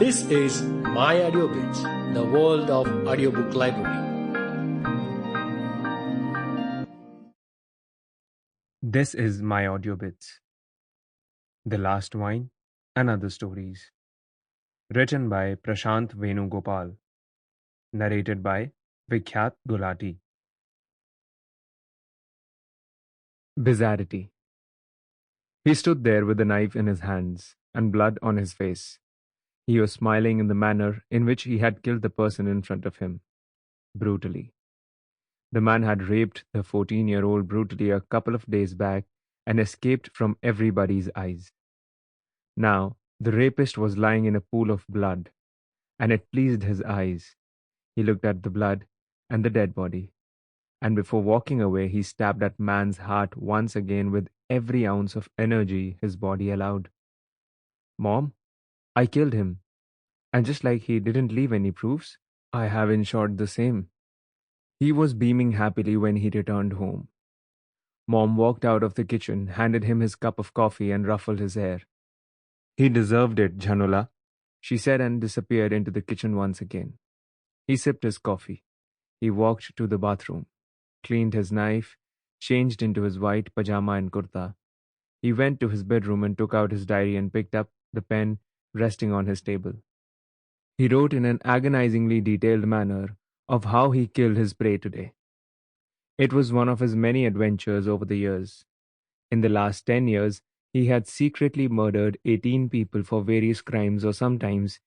This is myAudioBits, the world of audiobook library. This is myAudioBits, The Last Wine and Other Stories. Written by Prashant Venugopal. Narrated by Vikhyat Gulati. Bizarrity. He stood there with a knife in his hands and blood on his face. He was smiling in the manner in which he had killed the person in front of him, brutally. The man had raped the 14-year-old brutally a couple of days back and escaped from everybody's eyes. Now, the rapist was lying in a pool of blood, and it pleased his eyes. He looked at the blood and the dead body, and before walking away, he stabbed that man's heart once again with every ounce of energy his body allowed. "Mom, I killed him, and just like he didn't leave any proofs, I have ensured the same." He was beaming happily when he returned home. Mom walked out of the kitchen, handed him his cup of coffee, and ruffled his hair. "He deserved it, Janula," she said, and disappeared into the kitchen once again. He sipped his coffee. He walked to the bathroom, cleaned his knife, changed into his white pajama and kurta. He went to his bedroom and took out his diary and picked up the pen resting on his table. He wrote in an agonizingly detailed manner of how he killed his prey today. It was one of his many adventures over the years. In the last 10 years, he had secretly murdered 18 people for various crimes, or sometimes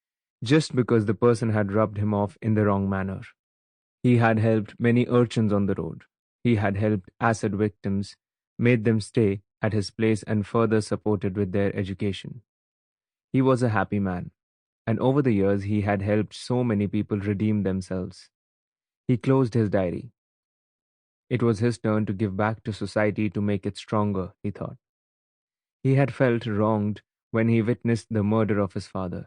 just because the person had rubbed him off in the wrong manner. He had helped many urchins on the road. He had helped acid victims, made them stay at his place, and further supported with their education. He was a happy man, and over the years he had helped so many people redeem themselves. He closed his diary. It was his turn to give back to society to make it stronger, he thought. He had felt wronged when he witnessed the murder of his father.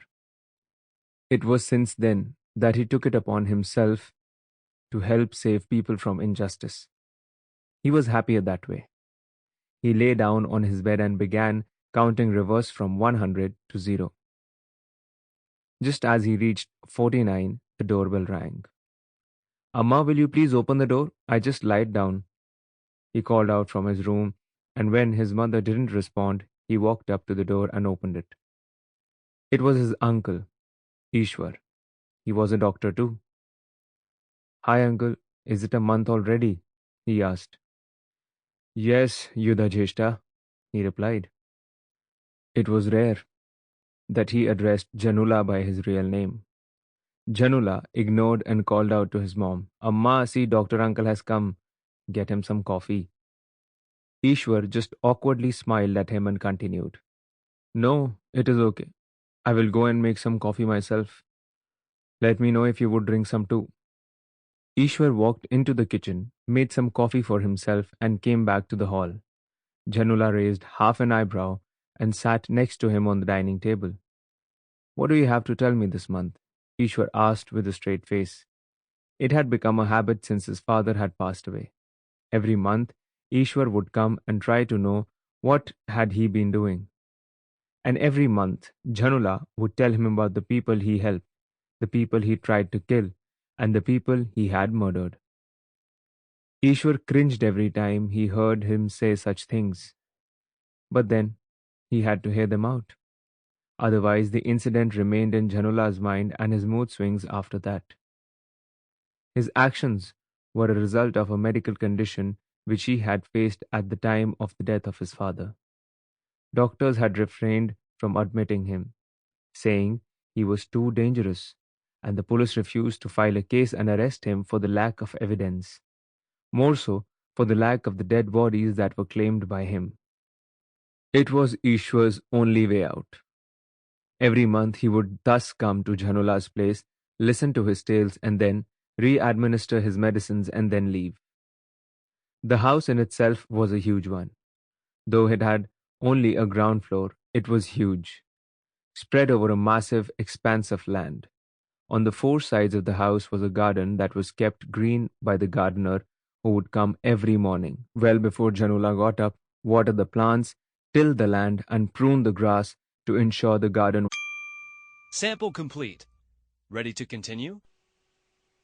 It was since then that he took it upon himself to help save people from injustice. He was happier that way. He lay down on his bed and began counting reverse from 100 to 0. Just as he reached 49, the doorbell rang. "Amma, will you please open the door? I just lied down." He called out from his room, and when his mother didn't respond, he walked up to the door and opened it. It was his uncle, Ishwar. He was a doctor too. "Hi, uncle. Is it a month already?" he asked. "Yes, Yudha Jeshta," he replied. It was rare that he addressed Janula by his real name. Janula ignored and called out to his mom, "Amma, see, Doctor Uncle has come. Get him some coffee." Ishwar just awkwardly smiled at him and continued, "No, it is okay. I will go and make some coffee myself. Let me know if you would drink some too." Ishwar walked into the kitchen, made some coffee for himself, and came back to the hall. Janula raised half an eyebrow and sat next to him on the dining table. "What do you have to tell me this month?" Ishwar asked with a straight face. It had become a habit since his father had passed away. Every month, Ishwar would come and try to know what had he been doing. And every month, Janula would tell him about the people he helped, the people he tried to kill, and the people he had murdered. Ishwar cringed every time he heard him say such things. But then, he had to hear them out. Otherwise, the incident remained in Janula's mind and his mood swings after that. His actions were a result of a medical condition which he had faced at the time of the death of his father. Doctors had refrained from admitting him, saying he was too dangerous, and the police refused to file a case and arrest him for the lack of evidence. More so, for the lack of the dead bodies that were claimed by him. It was Ishwar's only way out. Every month he would thus come to Janula's place, listen to his tales, and then re-administer his medicines and then leave. The house in itself was a huge one. Though it had only a ground floor, it was huge, spread over a massive expanse of land. On the 4 sides of the house was a garden that was kept green by the gardener who would come every morning, well before Janula got up, water the plants, till the land, and prune the grass to ensure the garden. Sample complete. Ready to continue?